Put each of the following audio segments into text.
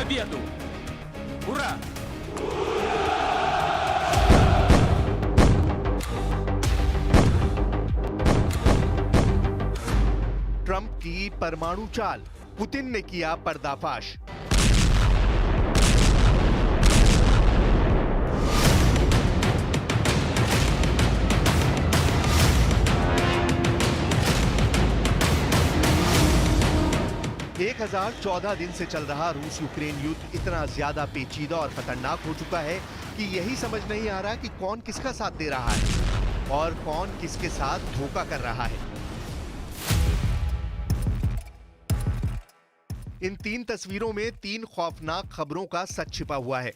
победу! Ура! Trump की परमाणु चाल, पुतिन ने किया पर्दाफाश। एक 1014 दिन से चल रहा रूस यूक्रेन युद्ध इतना ज्यादा पेचीदा और खतरनाक हो चुका है कि यही समझ नहीं आ रहा कि कौन किसका साथ दे रहा है और कौन किसके साथ धोखा कर रहा है। इन 3 तस्वीरों में 3 खौफनाक खबरों का सच छिपा हुआ है।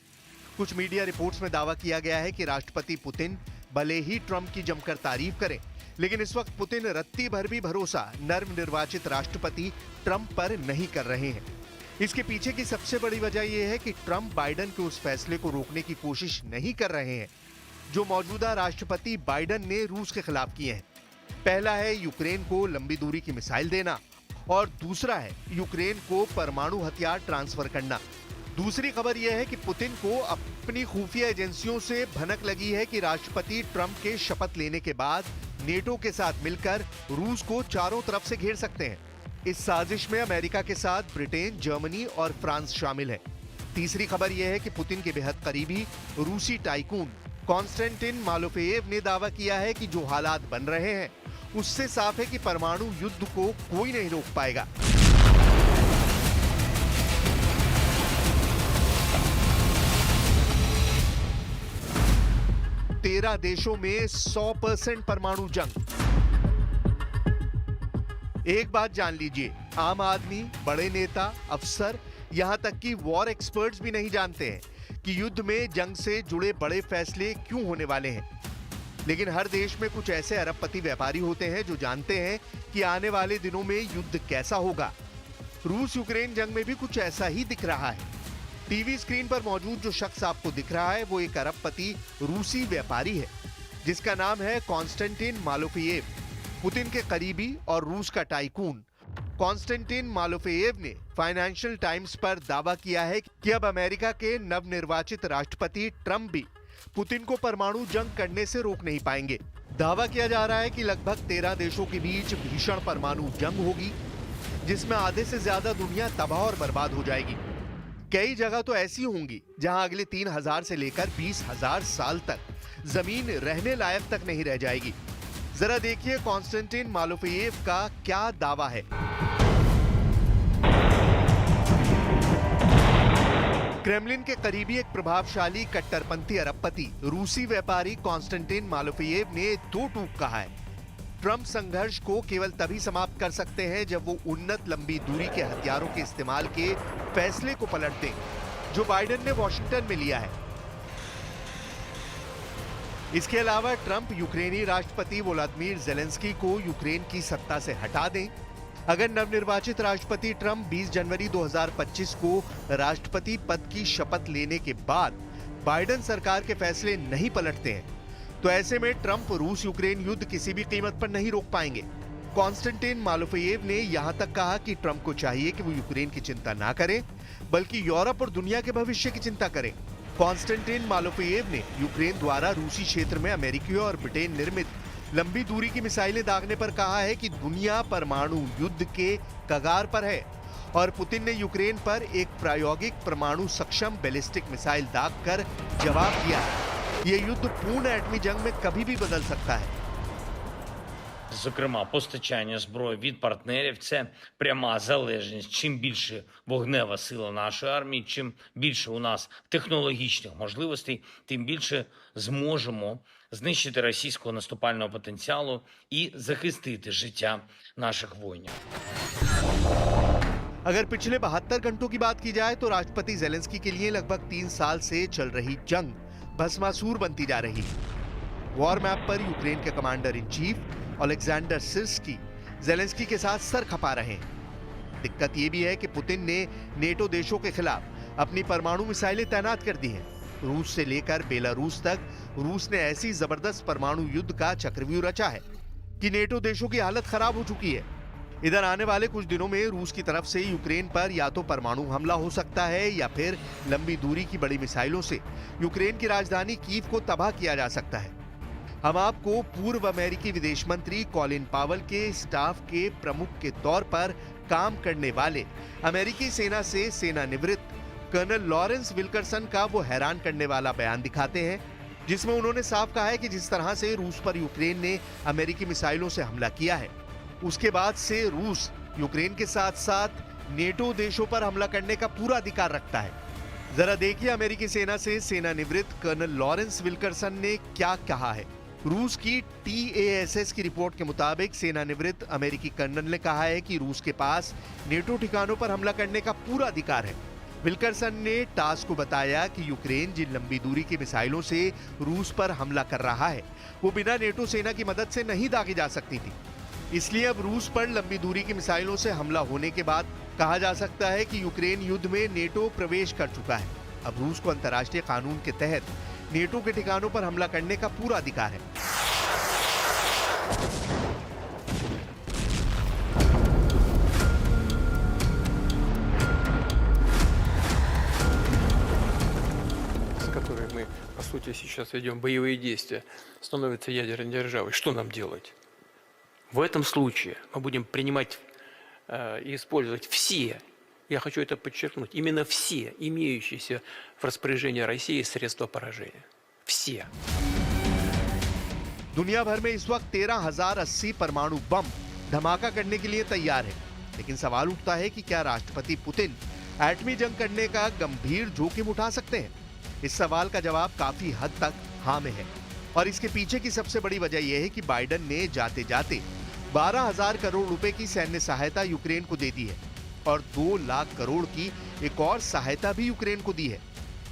कुछ मीडिया रिपोर्ट्स में दावा किया गया है कि राष्ट्रपति पुतिन भले ही ट्रंप की जमकर तारीफ करें, लेकिन इस वक्त पुतिन रत्ती भर भी भरोसा नवनिर्वाचित राष्ट्रपति ट्रंप पर नहीं कर रहे हैं। इसके पीछे की सबसे बड़ी वजह यह है कि ट्रंप बाइडेन के उस फैसले को रोकने की कोशिश नहीं कर रहे हैं जो मौजूदा राष्ट्रपति बाइडेन ने रूस के खिलाफ किए हैं। पहला है यूक्रेन को लंबी दूरी की मिसाइल देना और दूसरा है यूक्रेन को परमाणु हथियार ट्रांसफर करना। दूसरी खबर यह है कि पुतिन को अपनी खुफिया एजेंसियों से भनक लगी है कि राष्ट्रपति ट्रंप के शपथ लेने के बाद नेटो के साथ मिलकर रूस को चारों तरफ से घेर सकते हैं। इस साजिश में अमेरिका के साथ ब्रिटेन, जर्मनी और फ्रांस शामिल है। तीसरी खबर यह है कि पुतिन के बेहद करीबी रूसी टाइकून कॉन्स्टेंटिन मालोफेयेव ने दावा किया है कि जो हालात बन रहे हैं उससे साफ है कि परमाणु युद्ध को कोई नहीं रोक पाएगा। तेरह देशों में 100% परमाणु जंग। एक बात जान लीजिए, आम आदमी, बड़े नेता, अफसर, यहां तक कि वॉर एक्सपर्ट्स भी नहीं जानते हैं कि युद्ध में जंग से जुड़े बड़े फैसले क्यों होने वाले हैं। लेकिन हर देश में कुछ ऐसे अरबपति व्यापारी होते हैं जो जानते हैं कि आने वाले दिनों में युद्ध कैसा होगा। रूस यूक्रेन जंग में भी कुछ ऐसा ही दिख रहा है। टीवी स्क्रीन पर मौजूद जो शख्स आपको दिख रहा है वो एक अरबपति रूसी व्यापारी है जिसका नाम है कॉन्स्टेंटिन मालोफेयेव। पुतिन के करीबी और रूस का टाइकून कॉन्स्टेंटिन मालोफेयेव ने फाइनेंशियल टाइम्स पर दावा किया है कि अब अमेरिका के नवनिर्वाचित राष्ट्रपति ट्रंप भी पुतिन को परमाणु जंग करने से रोक नहीं पाएंगे। दावा किया जा रहा है कि लगभग 13 देशों के बीच भीषण परमाणु जंग होगी जिसमें आधे से ज्यादा दुनिया तबाह और बर्बाद हो जाएगी। कई जगह तो ऐसी होंगी जहां अगले 3000 से लेकर 20,000 साल तक जमीन रहने लायक तक नहीं रह जाएगी। जरा देखिए कॉन्स्टेंटिन मालोफेयेव का क्या दावा है। क्रेमलिन के करीबी एक प्रभावशाली कट्टरपंथी अरबपति रूसी व्यापारी कॉन्स्टेंटिन मालोफेयेव ने 2 टूक कहा है। ट्रंप संघर्ष को केवल तभी समाप्त कर सकते हैं जब वो उन्नत लंबी दूरी के हथियारों के इस्तेमाल के फैसले को पलट दें जो बाइडेन ने वॉशिंगटन में लिया है। इसके अलावा ट्रंप यूक्रेनी राष्ट्रपति वोलोदिमीर ज़ेलेंस्की को यूक्रेन की सत्ता से हटा दें। अगर नवनिर्वाचित राष्ट्रपति ट्रंप 20 जनवरी 2025 को राष्ट्रपति पद की शपथ लेने के बाद बाइडेन सरकार के फैसले नहीं पलटते हैं तो ऐसे में ट्रंप रूस यूक्रेन युद्ध किसी भी कीमत पर नहीं रोक पाएंगे। कॉन्स्टेंटिन मालोफेयेव ने यहां तक कहा कि ट्रंप को चाहिए कि वो यूक्रेन की चिंता ना करें बल्कि यूरोप और दुनिया के भविष्य की चिंता करें। कॉन्स्टेंटिन मालोफेयेव ने यूक्रेन द्वारा रूसी क्षेत्र में अमेरिकी और ब्रिटेन निर्मित लंबी दूरी की मिसाइलें दागने पर कहा है कि दुनिया परमाणु युद्ध के कगार पर है और पुतिन ने यूक्रेन पर एक प्रायोगिक परमाणु सक्षम बैलिस्टिक मिसाइल दागकर जवाब दिया है। यह युद्ध पूर्ण एटमी जंग में कभी भी बदल सकता है। Зокрема, постачання зброї від партнерів – це пряма залежність. Чим більше вогнева сила нашої армії, чим більше у нас технологічних можливостей, тим більше зможемо знищити російського наступального потенціалу і захистити життя наших воїнів. अगर पिछले 72 घंटों की बात की जाए तो राष्ट्रपति ज़ेलेंस्की के लिए लगभग 3 साल से चल रही जंग भस्मासुर बनती जा रही है। वॉर मैप पर यूक्रेन के commander in chief Oleksandr Syrskyi Zelensky के साथ सर खपा रहे हैं। दिक्कत यह भी है कि पुतिन ने नेटो देशों के खिलाफ अपनी परमाणु मिसाइलें तैनात कर दी हैं। रूस से लेकर बेलारूस तक रूस ने ऐसी जबरदस्त परमाणु युद्ध का चक्रव्यूह रचा है कि नेटो देशों की हालत खराब हो चुकी है। इधर आने वाले कुछ दिनों में रूस की तरफ से यूक्रेन पर या तो परमाणु हमला हो सकता है या फिर लंबी दूरी की बड़ी मिसाइलों से यूक्रेन की राजधानी कीव को तबाह किया जा सकता है। हम आपको पूर्व अमेरिकी विदेश मंत्री कॉलिन पावेल के स्टाफ के प्रमुख के तौर पर काम करने वाले अमेरिकी सेना से सेनानिवृत्त कर्नल लॉरेंस विल्करसन का वो हैरान करने वाला बयान दिखाते हैं, जिसमें उन्होंने साफ कहा है कि जिस तरह से रूस पर यूक्रेन ने अमेरिकी मिसाइलों से हमला किया है, उसके बाद से रूस यूक्रेन के साथ साथ नेटो देशों पर हमला करने का पूरा अधिकार रखता है। जरा देखिए अमेरिकी सेना से सेनानिवृत्त कर्नल लॉरेंस विल्करसन ने क्या कहा है। रूस की TASS की रिपोर्ट के मुताबिक सेनानिवृत्त अमेरिकी कर्नल ने कहा है कि रूस के पास नेटो ठिकानों पर हमला करने का पूरा अधिकार है। विल्करसन ने टास को बताया कि यूक्रेन जिन लंबी दूरी की मिसाइलों से रूस पर हमला कर रहा है, वो बिना नेटो सेना की मदद से नहीं दागी जा सकती थी। इसलिए अब रूस पर लंबी दूरी की मिसाइलों से हमला होने के बाद कहा जा सकता है कि यूक्रेन युद्ध में नेटो प्रवेश कर चुका है। अब रूस को अंतर्राष्ट्रीय कानून के तहत नेटो के ठिकानों पर हमला करने का पूरा अधिकार है। с которой мы, по сути, сейчас ведем боевые действия, становится ядерной державой, что нам делать? В этом случае мы будем принимать и использовать все, я хочу это подчеркнуть, именно все имеющиеся в распоряжении России средства поражения. Все. दुनिया भर में इस वक्त 13,080 परमाणु बम धमाका करने के लिए तैयार है, लेकिन सवाल उठता है कि क्या राष्ट्रपति पुतिन एटमी जंग करने का गंभीर जोखिम उठा सकते हैं? इस सवाल का जवाब काफी हद तक हाँ में है, और इसके पीछे की सबसे बड़ी वजह यह है कि बाइडेन ने जाते जाते 12,000 करोड़ रुपए की सैन्य सहायता यूक्रेन को दे दी है और 2 लाख करोड़ की एक और सहायता भी यूक्रेन को दी है।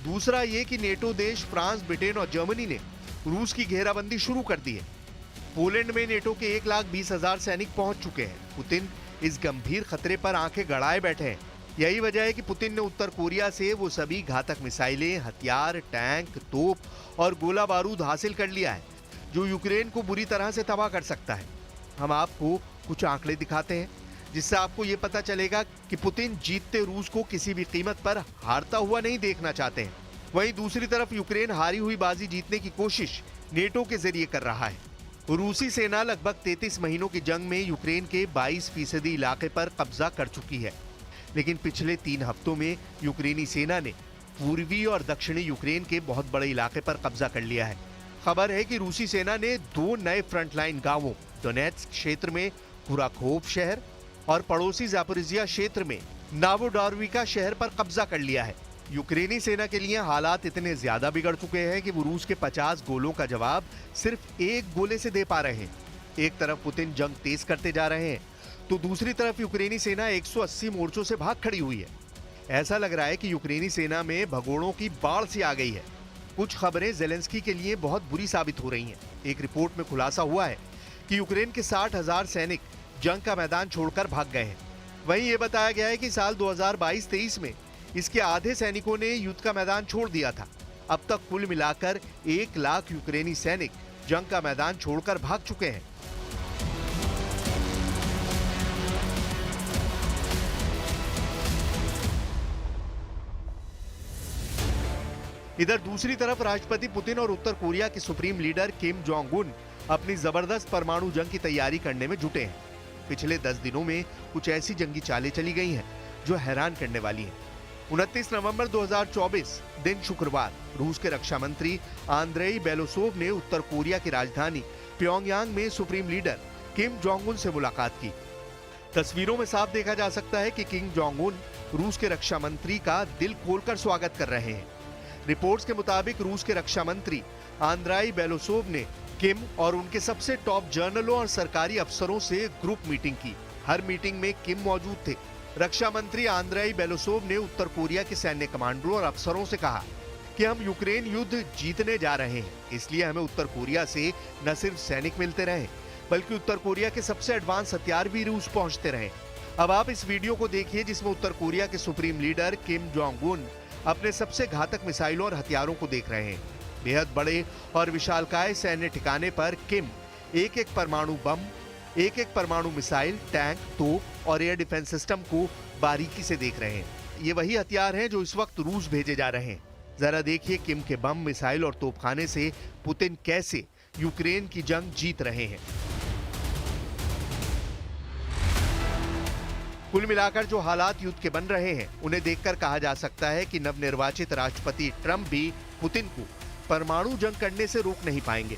दूसरा ये कि नेटो देश फ्रांस, ब्रिटेन और जर्मनी ने रूस की घेराबंदी शुरू कर दी है। पोलैंड में नेटो के 1,20,000 सैनिक पहुंच चुके हैं। पुतिन इस गंभीर खतरे पर आंखें गड़ाए बैठे हैं। यही वजह है कि पुतिन ने उत्तर कोरिया से वो सभी घातक मिसाइलें, हथियार, टैंक, तोप और गोला बारूद हासिल कर लिया है जो यूक्रेन को बुरी तरह से तबाह कर सकता है। हम आपको कुछ आंकड़े दिखाते हैं जिससे आपको ये पता चलेगा कि पुतिन जीतते रूस को किसी भी कीमत पर हारता हुआ नहीं देखना चाहते हैं। वहीं दूसरी तरफ यूक्रेन हारी हुई बाजी जीतने की कोशिश नेटो के जरिए कर रहा है। रूसी सेना लगभग 33 महीनों की जंग में यूक्रेन के 22% इलाके पर कब्जा कर चुकी है, लेकिन पिछले 3 हफ्तों में यूक्रेनी सेना ने पूर्वी और दक्षिणी यूक्रेन के बहुत बड़े इलाके पर कब्जा कर लिया है। खबर है कि रूसी सेना ने 2 नए फ्रंटलाइन गांवों डोनेट्स्क क्षेत्र में कुराखोव शहर और पड़ोसी ज़ापोरिज़िया क्षेत्र में नोवोडार्विका शहर पर कब्जा कर लिया है। यूक्रेनी सेना के लिए हालात इतने ज्यादा बिगड़ चुके हैं कि वो रूस के 50 गोलों का जवाब सिर्फ 1 गोले से दे पा रहे हैं। एक तरफ पुतिन जंग तेज करते जा रहे हैं तो दूसरी तरफ यूक्रेनी सेना 180 मोर्चों से भाग खड़ी हुई है। ऐसा लग रहा है कि यूक्रेनी सेना में भगोड़ों की बाढ़ सी आ गई है। कुछ खबरें ज़ेलेंस्की के लिए बहुत बुरी साबित हो रही हैं। एक रिपोर्ट में खुलासा हुआ है कि यूक्रेन के 60,000 सैनिक जंग का मैदान छोड़कर भाग गए हैं। वहीं ये बताया गया है कि साल 2022-23 में इसके आधे सैनिकों ने युद्ध का मैदान छोड़ दिया था। अब तक कुल मिलाकर 1 लाख यूक्रेनी सैनिक जंग का मैदान छोड़कर भाग चुके हैं। इधर दूसरी तरफ राष्ट्रपति पुतिन और उत्तर कोरिया के supreme leader Kim Jong Un अपनी जबरदस्त परमाणु जंग की तैयारी करने में जुटे हैं। पिछले 10 दिनों में कुछ ऐसी जंगी चालें चली गई हैं जो हैरान करने वाली हैं। 29 नवंबर 2024 दिन शुक्रवार रूस के रक्षा मंत्री आंद्रेई बेलोसोव ने उत्तर कोरिया की राजधानी प्योंगयांग में supreme leader Kim Jong Un से मुलाकात की। तस्वीरों में साफ देखा जा सकता है कि किम जोंग उन रूस के रक्षा मंत्री का दिल खोलकर स्वागत कर रहे हैं। रिपोर्ट्स के मुताबिक रूस के रक्षा मंत्री आंद्रेई बेलोसोव ने किम और उनके सबसे टॉप जनरलों और सरकारी अफसरों से ग्रुप मीटिंग की। हर मीटिंग में किम मौजूद थे। रक्षा मंत्री आंद्रेई बेलोसोव ने उत्तर कोरिया के सैन्य कमांडरों और अफसरों से कहा कि हम यूक्रेन युद्ध जीतने जा रहे हैं, इसलिए हमें उत्तर कोरिया से न सिर्फ सैनिक मिलते रहे बल्कि उत्तर कोरिया के सबसे एडवांस हथियार भी रूस पहुंचते रहे। अब आप इस वीडियो को देखिए जिसमें उत्तर कोरिया के supreme leader Kim Jong Un अपने सबसे घातक मिसाइलों और हथियारों को देख रहे हैं। बेहद बड़े और विशालकाय सैन्य ठिकाने पर किम एक परमाणु बम, एक एक परमाणु मिसाइल, टैंक, तोप और एयर डिफेंस सिस्टम को बारीकी से देख रहे हैं। ये वही हथियार हैं जो इस वक्त रूस भेजे जा रहे हैं। जरा देखिए किम के बम, मिसाइल और तोपखाने से पुतिन कैसे यूक्रेन की जंग जीत रहे हैं। कुल मिलाकर जो हालात युद्ध के बन रहे हैं, उन्हें देखकर कहा जा सकता है कि नवनिर्वाचित राष्ट्रपति ट्रंप भी पुतिन को परमाणु जंग करने से रोक नहीं पाएंगे।